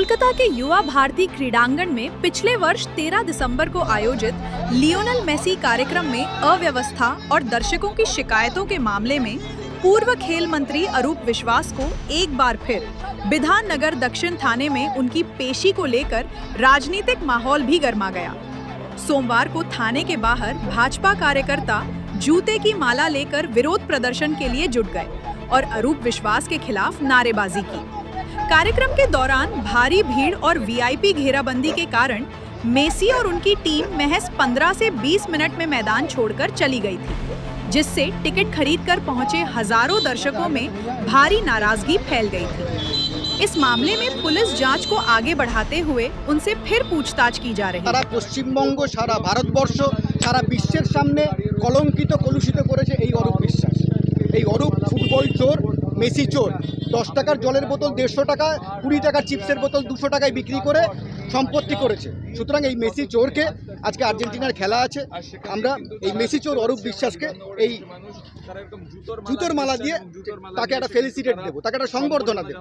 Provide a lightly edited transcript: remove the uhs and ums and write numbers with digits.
कोलकाता के युवा भारती क्रीड़ांगण में पिछले वर्ष 13 दिसंबर को आयोजित लियोनेल मेसी कार्यक्रम में अव्यवस्था और दर्शकों की शिकायतों के मामले में पूर्व खेल मंत्री अरूप विश्वास को एक बार फिर बिधान नगर दक्षिण थाने में उनकी पेशी को लेकर राजनीतिक माहौल भी गर्मा गया। सोमवार को थाने के बाहर भाजपा कार्यकर्ता जूते की माला लेकर विरोध प्रदर्शन के लिए जुट गए और अरूप विश्वास के खिलाफ नारेबाजी की। कार्यक्रम के दौरान भारी भीड़ और वीआईपी घेराबंदी के कारण मेसी और उनकी टीम महज 15 से 20 मिनट में मैदान छोड़कर चली गई थी, जिससे टिकट खरीदकर पहुंचे हजारों दर्शकों में भारी नाराजगी फैल गई थी। इस मामले में पुलिस जांच को आगे बढ़ाते हुए उनसे फिर पूछताछ की जा रही है। सारा पश्चिमबंग, सारा भारतवर्ष, सारा विश्वेर सामने कलंकित कलुषित करेছে এই অরূপ বিশ্বাস। এই অরূপ ফুটবল চোর, মেসি চোর। 10 টাকার জলের বোতল 150 টাকা, 20 টাকার চিপসের বোতল 200 টাকায় বিক্রি করে সম্পত্তি করেছে। সুতরাং এই মেসি চোরকে আজকে আর্জেন্টিনার খেলা আছে, আমরা এই মেসি চোর অরূপ বিশ্বাসকে এই জুতোর মালা দিয়ে তাকে একটা ফেলিসিটেট দেব, তাকে একটা সংবর্ধনা দেব।